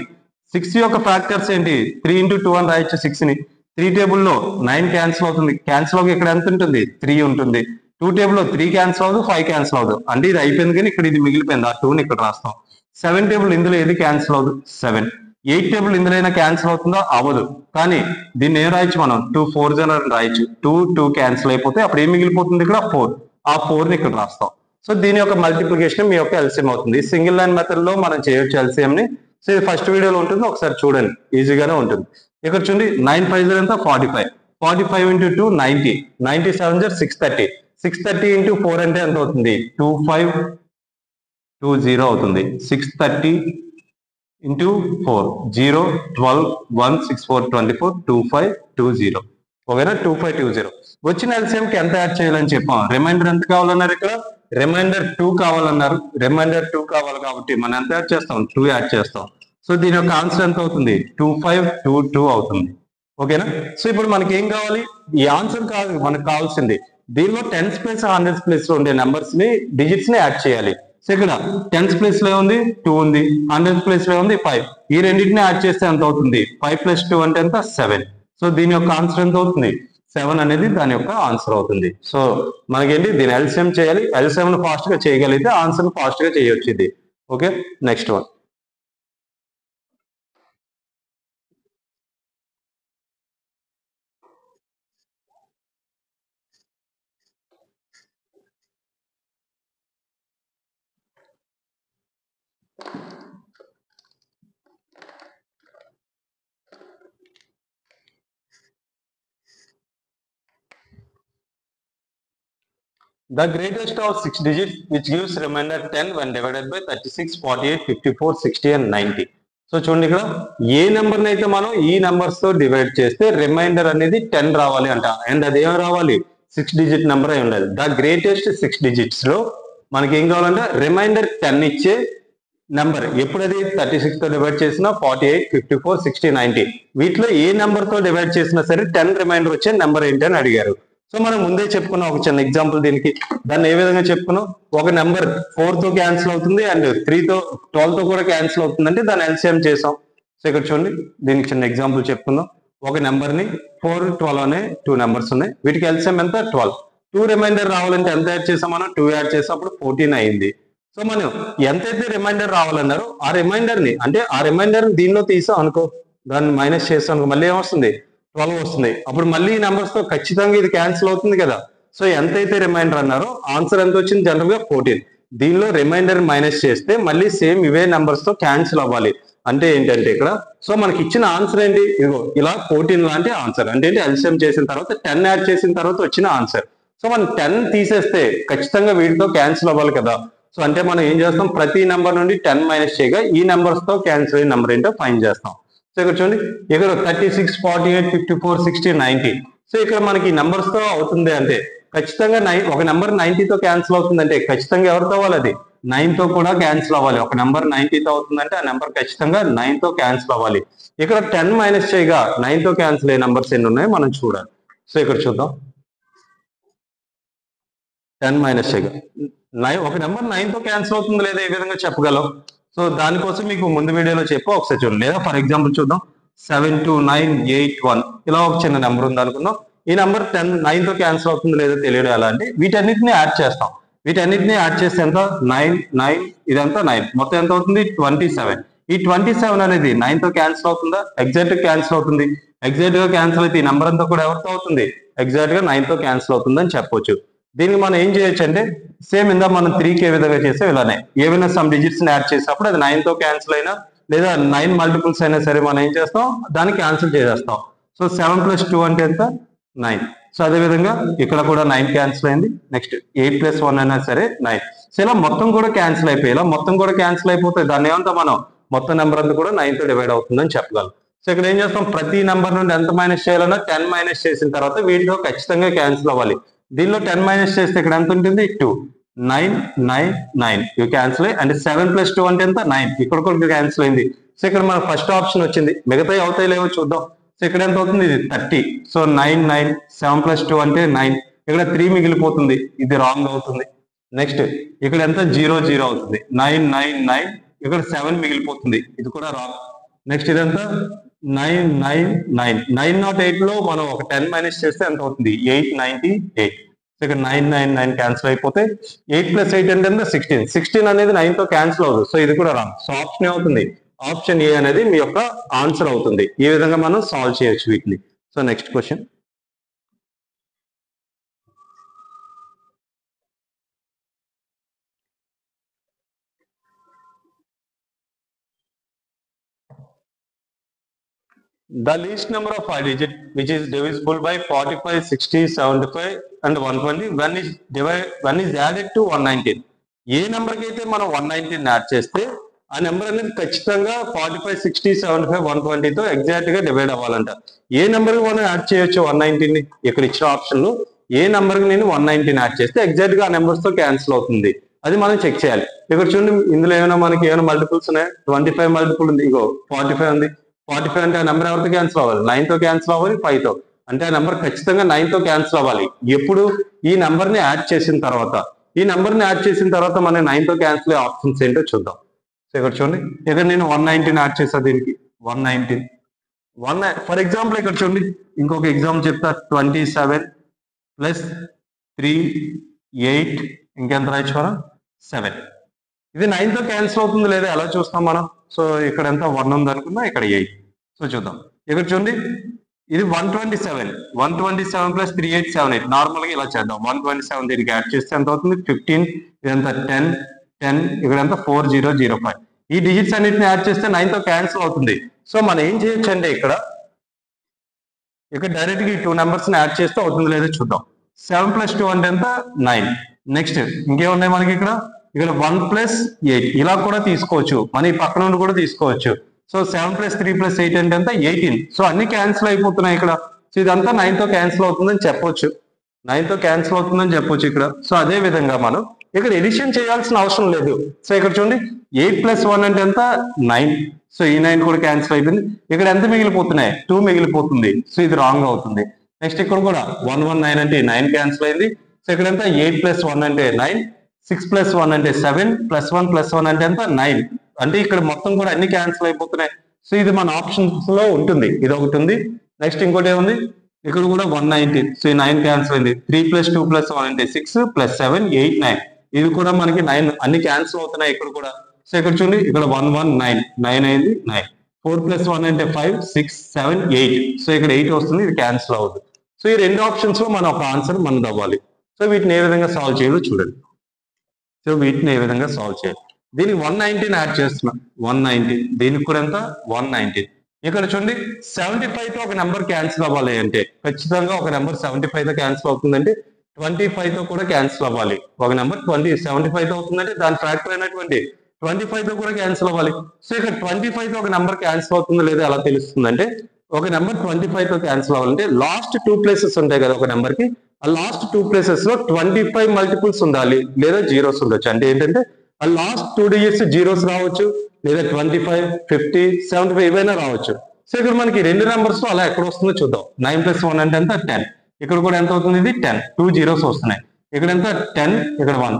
6 యొక్క ఫ్యాక్టర్స్ ఏంటి? 3 into 2 అని రాయొచ్చు 6 ని. 3 టేబుల్లో 9 క్యాన్సిల్ అవుతుంది. క్యాన్సిల్ అవుతుంది ఇక్కడ ఎంత ఉంటుంది? 3 ఉంటుంది. 2 టేబుల్లో 3 క్యాన్సిల్ అవుతుంది, 5 క్యాన్సిల్ అవుతుంది. అంటే ఇది అయిపోయింది కానీ ఇక్కడ ఇది మిగిలిపోయింది. ఆ 2 ని ఇక్కడ రాస్తాం. 7 టేబుల్ ఇందులో ఏది క్యాన్సిల్ అవుతుంది? 7. 8 టేబుల్ ఇందులో అయినా క్యాన్సిల్ అవుతుందా? అవ్వదు. కానీ దీన్ని ఏం రాయొచ్చు మనం? 2 4 అని రాయొచ్చు. 2 క్యాన్సిల్ అయిపోతే అప్పుడు ఏం మిగిలిపోతుంది? ఇక్కడ 4. ఆ 4 ని ఇక్కడ రాస్తాం. సో దీని యొక్క మల్టిప్లికేషన్ మీ యొక్క ఎల్సిఎం అవుతుంది. సింగిల్ లైన్ మెథడ్ లో మనం చేయొచ్చు ఎల్సిఎం ని. సో ఇది ఫస్ట్ వీడియోలో ఉంటుంది, ఒకసారి చూడండి, ఈజీగానే ఉంటుంది. ఇక్కడ చూడండి 9 5 ఎంత? 45. 45 into 2 90. 97 630. 630 into 4 అంటే ఎంత అవుతుంది? 2520 అవుతుంది. 630 into 4 0 12 1 6 4 24 2520. ఓకేనా? 2520. వచ్చిన ఎల్సిఎం కి ఎంత యాడ్ చేయాలని చెప్పాం? రిమైండర్ ఎంత కావాలన్నారు? ఇక్కడ రిమైండర్ 2 కావాలన్నారు. రిమైండర్ 2 కావాలి కాబట్టి మనం ఎంత యాడ్ చేస్తాం? 2 యాడ్ చేస్తాం. సో దీని యొక్క ఆన్సర్ ఎంత అవుతుంది? 2522 అవుతుంది. ఓకేనా? సో ఇప్పుడు మనకి ఏం కావాలి? ఈ ఆన్సర్ కాదు మనకు కావాల్సింది. దీనిలో 10s ప్లేస్ 100s ప్లేస్ లో ఉండే నెంబర్స్ ని, డిజిట్స్ ని యాడ్ చేయాలి. సో ఇక్కడ 10s ప్లేస్ లో ఉంది 2 ఉంది, 100s ప్లేస్ లో ఉంది 5. ఈ రెండింటిని యాడ్ చేస్తే ఎంత అవుతుంది? 5 + 2 అంటే ఎంత? 7. సో దీని యొక్క ఆన్సర్ ఎంత అవుతుంది? 7 అనేది దాని యొక్క ఆన్సర్ అవుతుంది. సో మనకేంటి? దీని ఎల్సిఎం చేయాలి. ఎల్సిఎం ను ఫాస్ట్ గా చేయగలిగితే ఆన్సర్ ఫాస్ట్ గా చేయొచ్చు ఇది. Okay, next one. The greatest of 6 digits which gives remainder 10 when divided by 36, 48, 54, 60 and 90. So చూడండి ఇక్కడ ఏ నెంబర్ అయితే మనం ఈ నెంబర్స్ తో డివైడ్ చేస్తే రిమైండర్ అనేది 10 రావాలి అంట. అండ్ అది ఏం రావాలి? 6 డిజిట్ నెంబర్ అయి ఉండాలి. ద గ్రేటెస్ట్ 6 డిజిట్స్ లో మనకి ఏం కావాలంటే రిమైండర్ 10 ఇచ్చే నెంబర్. ఎప్పుడది 36 తో డివైడ్ చేసినా 48, 54, 60, 90 వీటిలో ఏ నెంబర్ తో డివైడ్ చేసినా సరే 10 రిమైండర్ వచ్చే నెంబర్ ఏంటి అని అడిగారు. సో మనం ముందే చెప్పుకున్నాం ఒక చిన్న ఎగ్జాంపుల్ దీనికి. దాన్ని ఏ విధంగా చెప్పుకున్నాం? ఒక నెంబర్ 4 తో క్యాన్సిల్ అవుతుంది అండ్ 3 తో 12 తో కూడా క్యాన్సిల్ అవుతుంది అంటే దాన్ని ఎల్సిఎం చేసాం. సో ఇక్కడ చూడండి దీనికి చిన్న ఎగ్జాంపుల్ చెప్పుకుందాం. ఒక నెంబర్ ని 4 12 అనే 2 నెంబర్స్ ఉన్నాయి. వీటికి ఎల్సిఎం ఎంత? 12. 2 రిమైండర్ రావాలంటే ఎంత యాడ్ చేసాం మనం? 2 యాడ్ చేసాం, అప్పుడు 14 అయింది. సో మనం ఎంతైతే రిమైండర్ రావాలన్నారో ఆ రిమైండర్ ని, అంటే ఆ రిమైండర్ దీనిలో తీసాం అనుకో, దాన్ని మైనస్ చేస్తాం అనుకో, మళ్ళీ ఏమొస్తుంది? 12 వస్తుంది. అప్పుడు మళ్ళీ ఈ నెంబర్స్ తో ఖచ్చితంగా ఇది క్యాన్సిల్ అవుతుంది కదా. సో ఎంతైతే రిమైండర్ అన్నారో ఆన్సర్ ఎంత వచ్చింది? జనరల్ గా 14. దీనిలో రిమైండర్ మైనస్ చేస్తే మళ్ళీ సేమ్ ఇవే నెంబర్స్ తో క్యాన్సిల్ అవ్వాలి. అంటే ఏంటంటే ఇక్కడ సో మనకి ఇచ్చిన ఆన్సర్ ఏంటి? ఇదిగో ఇలా 14 లాంటి ఆన్సర్. అంటే ఏంటి? ఎల్సిఎం చేసిన తర్వాత 10 యాడ్ చేసిన తర్వాత వచ్చిన ఆన్సర్. సో మనం 10 తీసేస్తే ఖచ్చితంగా వీటితో క్యాన్సిల్ అవ్వాలి కదా. సో అంటే మనం ఏం చేస్తాం? ప్రతి నెంబర్ నుండి 10 మైనస్ చేయగా ఈ నెంబర్స్ తో క్యాన్సిల్ అయిన నెంబర్ ఏంటో ఫైండ్ చేస్తాం. సో ఇక్కడ చూడండి ఇక్కడ 36, 48, 54, 60, 90. సో ఇక్కడ మనకి నెంబర్స్ తో అవుతుంది అంటే ఖచ్చితంగా ఒక నెంబర్ 90 తో క్యాన్సిల్ అవుతుందంటే ఖచ్చితంగా ఎవరితో అవ్వాలి? అది 9 తో కూడా క్యాన్సిల్ అవ్వాలి. ఒక నెంబర్ 90 తో అవుతుందంటే ఆ నెంబర్ ఖచ్చితంగా 9 తో క్యాన్సిల్ అవ్వాలి. ఇక్కడ 10 మైనస్ చేయగా 9 తో క్యాన్సిల్ అయ్యే నెంబర్స్ ఎన్ని ఉన్నాయో మనం చూడాలి. సో ఇక్కడ చూద్దాం. 10 మైనస్ చేయగా ఒక నెంబర్ 9 తో క్యాన్సిల్ అవుతుంది లేదా ఏ విధంగా చెప్పగలం? సో దానికోసం మీకు ముందు వీడియోలో చెప్పు, ఒకసారి చూడండి. లేదా ఫర్ ఎగ్జాంపుల్ చూద్దాం. 72981 ఇలా ఒక చిన్న నెంబర్ ఉంది అనుకుందాం. ఈ నెంబర్ 9 తో క్యాన్సిల్ అవుతుంది లేదో తెలియడం ఎలా అంటే వీటన్నిటిని యాడ్ చేస్తాం. వీటన్నిటిని యాడ్ చేస్తే ఎంత 9 ఇదంతా 9 మొత్తం ఎంత అవుతుంది 27. ఈ 27 అనేది 9 తో క్యాన్సిల్ అవుతుందా? ఎగ్జాక్ట్ గా క్యాన్సిల్ అవుతుంది. ఎగ్జాక్ట్ గా క్యాన్సిల్ అయితే ఈ నెంబర్ అంతా కూడా ఎవరితో అవుతుంది? ఎగ్జాక్ట్ గా 9 తో క్యాన్సిల్ అవుతుంది అని చెప్పొచ్చు. దీనికి మనం ఏం చేయొచ్చు అంటే సేమ్ ఇందా మనం 3కి ఏ విధంగా చేస్తే ఇలానే ఏమైనా సమ్ డిజిట్స్ ని యాడ్ చేసినప్పుడు అది 9 తో క్యాన్సిల్ అయినా లేదా 9 మల్టిపుల్స్ అయినా సరే మనం ఏం చేస్తాం దాన్ని క్యాన్సిల్ చేసేస్తాం. సో 7+2 అంటే ఎంత 9. సో అదే విధంగా ఇక్కడ కూడా 9 క్యాన్సిల్ అయింది. నెక్స్ట్ 8+1 అయినా సరే 9. సో ఇలా మొత్తం కూడా క్యాన్సిల్ అయిపోయి ఇలా మొత్తం కూడా క్యాన్సిల్ అయిపోతే దాన్ని ఏమంతా మనం మొత్తం నెంబర్ అంతా కూడా 9 తో డివైడ్ అవుతుందని చెప్పగలం. సో ఇక్కడ ఏం చేస్తాం ప్రతి నెంబర్ నుండి ఎంత మైనస్ చేయాలన్నా 10 మైనస్ చేసిన తర్వాత వీటితో ఖచ్చితంగా క్యాన్సిల్ అవ్వాలి. దీనిలో 10 మైనస్ చేస్తే ఇక్కడ ఎంత ఉంటుంది 2 9 9 9 ఇవి క్యాన్సిల్ అయ్యి అంటే 7+2 అంటే ఎంత 9 ఇక్కడ కూడా క్యాన్సిల్ అయింది. సో ఇక్కడ మన ఫస్ట్ ఆప్షన్ వచ్చింది. మిగతా అవుతాయి లేవో చూద్దాం. సో ఇక్కడ ఎంత అవుతుంది ఇది 30. సో 9 9 7+2 అంటే 9 ఇక్కడ 3 మిగిలిపోతుంది ఇది రాంగ్ అవుతుంది. నెక్స్ట్ ఇక్కడ ఎంత 0 0 అవుతుంది 9 9 9 ఇక్కడ 7 మిగిలిపోతుంది ఇది కూడా రాంగ్. నెక్స్ట్ ఇదంతా 9 9 9 908 లో మనం ఒక 10 మైనస్ చేస్తే ఎంత అవుతుంది 898. ఇక్కడ 9 9 9 క్యాన్సిల్ అయిపోతే 8+8 అంటే 16. 16 అనేది 9 తో క్యాన్సిల్ అవుతుంది. సో ఇది కూడా రాంగ్. సో ఆప్షన్ ఏమవుతుంది ఆప్షన్ ఏ అనేది మీ యొక్క ఆన్సర్ అవుతుంది. ఈ విధంగా మనం సాల్వ్ చేయొచ్చు వీటిని. So next question the least number of 5 digits which is divisible by 45, 60, 75 and 120 when is added to 119. A number కి అయితే మనం 119 యాడ్ చేస్తే ఆ నెంబర్ అనేది ఖచ్చితంగా 45, 60, 75, 120 తో ఎగ్జాక్ట్ గా డివైడ్ అవ్వాలంట. ఏ నెంబర్ కి మనం యాడ్ చేయొచ్చు 119 ని ఇక్కడ ఇచ్చిన ఆప్షన్ లో ఏ నెంబర్ కి నేను 119 యాడ్ చేస్తే ఎగ్జాక్ట్ గా ఆ నెంబర్స్ తో క్యాన్సిల్ అవుతుంది అది మనం చెక్ చేయాలి. ఇక్కడ చూడండి ఇందులో ఏమైనా మనకి ఏమైనా మల్టిపుల్స్ ఉన్నాయి 25 మల్టిపుల్ ఉంది ఇగో 45 ఉంది 45 అంటే ఆ నెంబర్ ఎవరితో క్యాన్సిల్ అవ్వాలి 9 తో క్యాన్సిల్ అవ్వాలి 5 తో అంటే ఆ నెంబర్ ఖచ్చితంగా 9 తో క్యాన్సిల్ అవ్వాలి. ఎప్పుడు ఈ నెంబర్ ని యాడ్ చేసిన తర్వాత మన 9 తో క్యాన్సిల్ అయ్యే ఆప్షన్స్ ఏంటో చూద్దాం. సో ఇక్కడ చూడండి ఇక్కడ నేను 119 యాడ్ చేసా దీనికి 119 ఫర్ ఎగ్జాంపుల్ ఇక్కడ చూడండి ఇంకొక ఎగ్జాంపుల్ చెప్తా 27 + 3 8 ఇంకెంత రాయొచ్చు మనం 7. ఇది 9 తో క్యాన్సిల్ అవుతుంది లేదా ఎలా చూస్తాం మనం. సో ఇక్కడ ఎంత 1 ఉంది అనుకున్నా ఇక్కడ 8. సో చూద్దాం ఇక్కడ చూడండి ఇది 127 + 3 8 7 8 నార్మల్ గా ఇలా చేద్దాం 127 దీనికి యాడ్ చేస్తే ఎంత అవుతుంది 15 ఇదంతా 10 10 ఇక్కడ ఎంత 4005 ఈ డిజిట్స్ అన్నిటిని యాడ్ చేస్తే 9 తో క్యాన్సిల్ అవుతుంది. సో మనం ఏం చేయొచ్చు అంటే ఇక్కడ డైరెక్ట్ గా ఈ 2 నెంబర్స్ ని యాడ్ చేస్తే అవుతుంది లేదో చూద్దాం. 7+2 అంటే ఎంత 9. నెక్స్ట్ ఇంకేమున్నాయి మనకి ఇక్కడ 1 + 8 ఇలా కూడా తీసుకోవచ్చు మన ఈ పక్క నుండి కూడా తీసుకోవచ్చు. సో 7 + 3 + 8 అంటే ఎంత 18. సో అన్ని క్యాన్సిల్ అయిపోతున్నాయి ఇక్కడ. సో ఇదంతా 9 తో క్యాన్సిల్ అవుతుందని చెప్పొచ్చు ఇక్కడ. సో అదే విధంగా మనం ఇక్కడ ఎడిషన్ చేయాల్సిన అవసరం లేదు. సో ఇక్కడ చూడండి 8+1 అంటే ఎంత 9. సో ఈ 9 కూడా క్యాన్సిల్ అయిపోయింది. ఇక్కడ ఎంత మిగిలిపోతున్నాయి 2 మిగిలిపోతుంది. సో ఇది రాంగ్ అవుతుంది. నెక్స్ట్ ఇక్కడ కూడా 119 అంటే 9 క్యాన్సిల్ అయింది. సో ఇక్కడ ఎంత 8+1 అంటే 9 6+1 అంటే 7 +1 +1 అంటే ఎంత 9 అంటే ఇక్కడ మొత్తం కూడా అన్ని క్యాన్సిల్ అయిపోతున్నాయి. సో ఇది మన ఆప్షన్స్ లో ఉంటుంది. ఇది ఒకటి ఉంది. నెక్స్ట్ ఇంకోటి ఏముంది ఇక్కడ కూడా 119. సో ఈ 9 క్యాన్సిల్ అయింది. 3+2 + 1 అంటే 6 +7 8 9 ఇది కూడా మనకి 9 అన్ని క్యాన్సిల్ అవుతున్నాయి ఇక్కడ కూడా. సో ఇక్కడ చూడండి ఇక్కడ 119 9 అయింది 9 4+1 అంటే 5 6 7 8 సో ఇక్కడ 8 వస్తుంది ఇది క్యాన్సిల్ అవుతుంది. సో ఈ రెండు ఆప్షన్స్ లో మన ఒక ఆన్సర్ మనది అవ్వాలి. సో వీటిని ఏ విధంగా సాల్వ్ చేయాలో చూడండి. దీనికి 119 యాడ్ చేస్తున్నాం 119 దీనికి కూడా ఎంత 119. ఇక్కడ చూడండి 75 తో ఒక నెంబర్ క్యాన్సిల్ అవ్వాలి అంటే ఖచ్చితంగా ఒక నెంబర్ 75 తో క్యాన్సిల్ అవుతుందంటే 25 తో కూడా క్యాన్సిల్ అవ్వాలి. ఒక నెంబర్ 75 తో అవుతుందంటే దాని ఫ్యాక్టర్ అయినటువంటి 25 తో కూడా క్యాన్సిల్ అవ్వాలి. సో ఇక్కడ 25 తో ఒక నెంబర్ క్యాన్సిల్ అవుతుందో లేదో ఎలా తెలుస్తుందంటే ఒక నెంబర్ 25 తో క్యాన్సిల్ అవ్వాలంటే లాస్ట్ 2 ప్లేసెస్ ఉంటాయి కదా ఒక నెంబర్ కి ఆ లాస్ట్ 2 ప్లేసెస్ లో 25 మల్టిపుల్స్ ఉండాలి లేదా జీరోస్ ఉండొచ్చు. అంటే ఏంటంటే ఆ లాస్ట్ 2 డిజిట్స్ జీరోస్ రావచ్చు లేదా 25 50 75 ఏవైనా రావచ్చు. సో ఇక్కడ మనకి రెండు నెంబర్స్ లో అలా ఎక్కడ వస్తుందో చూద్దాం. 9+1 అంటే ఎంత 10 ఇక్కడ కూడా ఎంత అవుతుంది ఇది 10 2 జీరోస్ వస్తున్నాయి. ఇక్కడ ఎంత 10 ఇక్కడ 1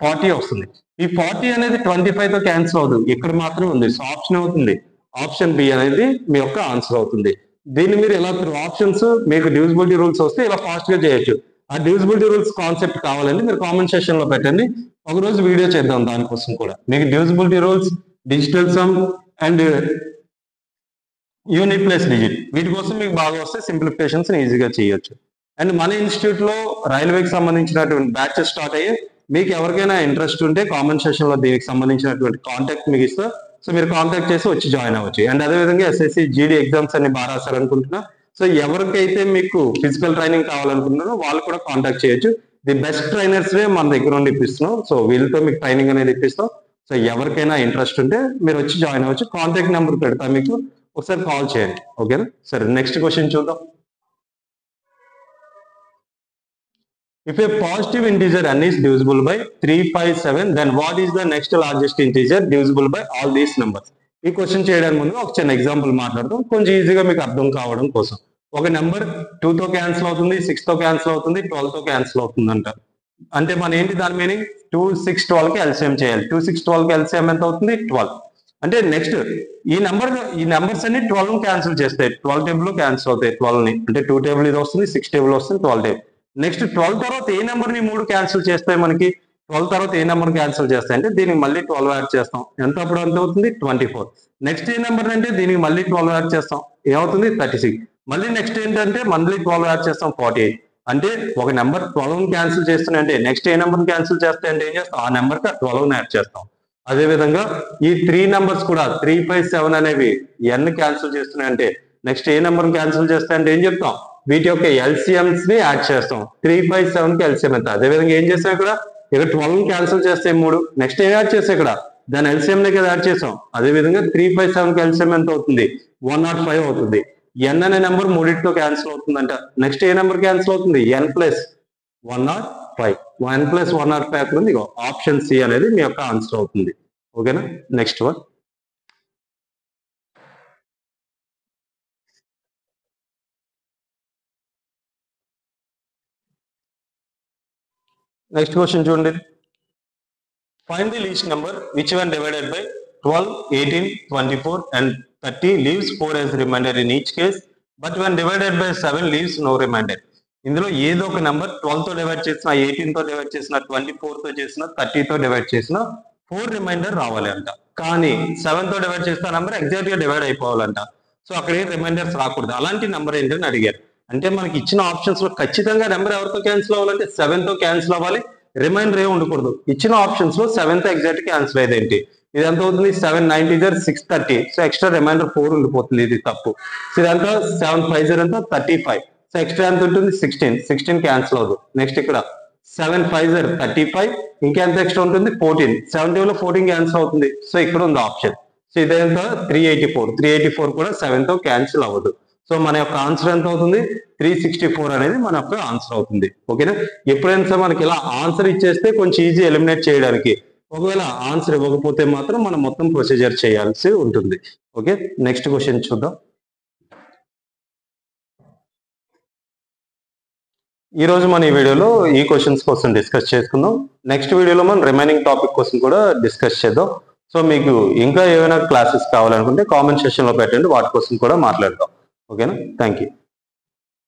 40 వస్తుంది. ఈ 40 అనేది 25 తో క్యాన్సిల్ అవుతుంది ఇక్కడ మాత్రమే ఉంది. సో ఆప్షన్ అవుతుంది ఆప్షన్ బి అనేది మీ యొక్క ఆన్సర్ అవుతుంది. దీన్ని మీరు ఇలా ఆప్షన్స్ మీకు డివిజిబిలిటీ రూల్స్ వస్తే ఇలా ఫాస్ట్ గా చేయొచ్చు. ఆ డివిజిబిలిటీ రూల్స్ కాన్సెప్ట్ కావాలంటే మీరు కామెంట్ సెక్షన్ లో పెట్టండి, ఒక రోజు వీడియో చేద్దాం దానికోసం కూడా. మీకు divisibility rules, digital sum and unit plus digit వీటి కోసం మీకు బాగా వస్తే సింప్లిఫికేషన్స్ ఈజీగా చేయొచ్చు. అండ్ మన ఇన్స్టిట్యూట్ లో రైల్వేకి సంబంధించినటువంటి బ్యాచెస్ స్టార్ట్ అయ్యి, మీకు ఎవరికైనా ఇంట్రెస్ట్ ఉంటే కామెంట్ సెక్షన్ లో దీనికి సంబంధించినటువంటి కాంటాక్ట్ మీకు ఇస్తా. సో మీరు కాంటాక్ట్ చేసి వచ్చి జాయిన్ అవ్వచ్చు. అండ్ అదేవిధంగా ఎస్ఎస్సి జీడీ ఎగ్జామ్స్ అన్ని బాగా రాశారనుకుంటున్నా. సో ఎవరికైతే మీకు ఫిజికల్ ట్రైనింగ్ కావాలనుకుంటున్నారో వాళ్ళు కూడా కాంటాక్ట్ చేయొచ్చు. ది బెస్ట్ ట్రైనర్స్ మన దగ్గర నుండి ఇప్పిస్తున్నాం. సో వీళ్ళతో మీకు ట్రైనింగ్ అనేది ఇప్పిస్తాం. సో ఎవరికైనా ఇంట్రెస్ట్ ఉంటే మీరు వచ్చి జాయిన్ అవ్వచ్చు. కాంటాక్ట్ నెంబర్ పెడతా, మీకు ఒకసారి కాల్ చేయండి. ఓకేనా? సరే, నెక్స్ట్ క్వశ్చన్ చూద్దాం. If a positive integer n is divisible by 3, 5, 7, then what is the next largest integer divisible by all these numbers? ఈ క్వశ్చన్ చేయడానికి ముందు ఒక చిన్న ఎగ్జాంపుల్ మాట్లాడదాం, కొంచెం ఈజీగా మీకు అర్థం కావడం కోసం. ఒక నెంబర్ 2 తో క్యాన్సిల్ అవుతుంది, 6 తో క్యాన్సిల్ అవుతుంది, 12 తో క్యాన్సిల్ అవుతుంది అంట. అంటే మన ఏంటి దాని మీనింగ్? 2, 6, 12 కి ఎల్సిఎం చేయాలి. 2, 6, 12 కి ఎల్సిఎం ఎంత అవుతుంది? 12. అంటే నెక్స్ట్ ఈ నెంబర్స్ అన్ని 12 క్యాన్సిల్ చేస్తాయి. 12 టేబుల్ లో క్యాన్సిల్ అవుతాయి 12 ని. అంటే 2 టేబుల్ ఇది వస్తుంది, 6 టేబుల్ వస్తుంది, 12 టేబుల్. నెక్స్ట్ 12 తర్వాత ఏ నెంబర్ ని 3 క్యాన్సిల్ చేస్తాయి మనకి? 12 తర్వాత ఏ నెంబర్ క్యాన్సిల్ చేస్తాయి అంటే దీనికి మళ్ళీ 12 యాడ్ చేస్తాం. ఎంత అప్పుడు ఎంత అవుతుంది? 24. నెక్స్ట్ ఏ నెంబర్ అంటే దీనికి మళ్ళీ 12 యాడ్ చేస్తాం, ఏమవుతుంది? 36. మళ్ళీ నెక్స్ట్ ఏంటంటే మళ్ళీ 12 యాడ్ చేస్తాం, 48. అంటే ఒక నెంబర్ 12 క్యాన్సిల్ చేస్తున్నాయి అంటే నెక్స్ట్ ఏ నెంబర్ క్యాన్సిల్ చేస్తాయి అంటే ఏం చేస్తాం? ఆ నెంబర్ కి 12 యాడ్ చేస్తాం. అదే విధంగా ఈ 3 నెంబర్స్ కూడా 3, 5, 7 అనేవి n క్యాన్సిల్ చేస్తున్నాయి అంటే నెక్స్ట్ ఏ నెంబర్ క్యాన్సిల్ చేస్తాయి అంటే ఏం చెప్తాం? వీటి యొక్క ఎల్సిఎంస్ ని యాడ్ చేస్తాం. 3, 5, 7 కి ఎల్సిఎం ఎంత? అదే విధంగా ఏం చేస్తాం ఇక్కడ 12 క్యాన్సిల్ చేస్తే 3, నెక్స్ట్ ఏం యాడ్ చేస్తాం? ఇక్కడ దాని ఎల్సిఎం ని కదా యాడ్ చేసాం. అదే విధంగా 3, 5, 7 కి ఎల్సిఎం ఎంత అవుతుంది? 105 అవుతుంది. n అనే నెంబర్ 3తో క్యాన్సిల్ అవుతుందంట. నెక్స్ట్ ఏ నెంబర్ క్యాన్సిల్ అవుతుంది? n plus 105. 1 ప్లస్ 105 అక్కడ ఉంది. ఆప్షన్ సి అనేది మీ యొక్క ఆన్సర్ అవుతుంది. ఓకేనా? Next one. నెక్స్ట్ క్వశ్చన్ చూడండి. Find the least number which one divided by 12, 18, 24 and 30 leaves 4 as remainder in each case, but when divided by 7 leaves no remainder. ఇందులో ఏదో ఒక నెంబర్ 12 తో డివైడ్ చేసిన, 18 తో డివైడ్ చేసిన, 24 తో చేసిన, 30 తో డివైడ్ చేసిన 4 రిమైండర్ రావాలి అంట. కానీ 7 తో డివైడ్ చేసిన నెంబర్ ఎగ్జాక్ట్ గా డివైడ్ అయిపోవాలంట. సో అక్కడ ఏం రిమైండర్స్ రాకూడదు. అలాంటి నెంబర్ ఏంటని అడిగారు. అంటే మనకి ఇచ్చిన ఆప్షన్స్ లో ఖచ్చితంగా నెంబర్ ఎవరితో క్యాన్సిల్ అవ్వాలంటే 7 తో క్యాన్సిల్ అవ్వాలి, రిమైండర్ ఏ ఉండకూడదు. ఇచ్చిన ఆప్షన్స్ లో 7 తో ఎగ్జాక్ట్ క్యాన్సిల్ అయ్యేది ఏంటి? ఇది ఎంత అవుతుంది? 7, 9 630. సో ఎక్స్ట్రా రిమైండర్ 4 ఉండిపోతుంది. ఇది తప్పు. సో ఇదంతా 7, 5 ఎంత? 35. సో ఎక్స్ట్రా ఎంత ఉంటుంది? 16 క్యాన్సిల్ అవ్వదు. నెక్స్ట్ ఇక్కడ 7, 5 35, ఇంకెంత ఎక్స్ట్రా ఉంటుంది? 14. 7 లో 14 క్యాన్సిల్ అవుతుంది. సో ఇక్కడ ఉంది ఆప్షన్. సో ఇదేంత? 384 కూడా 7 తో క్యాన్సిల్ అవ్వదు. సో మన యొక్క ఆన్సర్ ఎంత అవుతుంది? 364 అనేది మన యొక్క ఆన్సర్ అవుతుంది. ఓకేనా? ఎప్పుడైనా మనకి ఇలా ఆన్సర్ ఇచ్చేస్తే కొంచెం ఈజీ ఎలిమినేట్ చేయడానికి. ఒకవేళ ఆన్సర్ ఇవ్వకపోతే మాత్రం మనం మొత్తం ప్రొసీజర్ చేయాల్సి ఉంటుంది. ఓకే, నెక్స్ట్ క్వశ్చన్ చూద్దాం. ఈ రోజు మన ఈ వీడియోలో ఈ క్వశ్చన్స్ కోసం డిస్కస్ చేసుకుందాం. నెక్స్ట్ వీడియోలో మనం రిమైనింగ్ టాపిక్ కోసం కూడా డిస్కస్ చేద్దాం. సో మీకు ఇంకా ఏమైనా క్లాసెస్ కావాలనుకుంటే కామెంట్ సెక్షన్ లో పెట్టండి, వాటి కోసం కూడా మాట్లాడదాం. ఓకేనా? Thank you.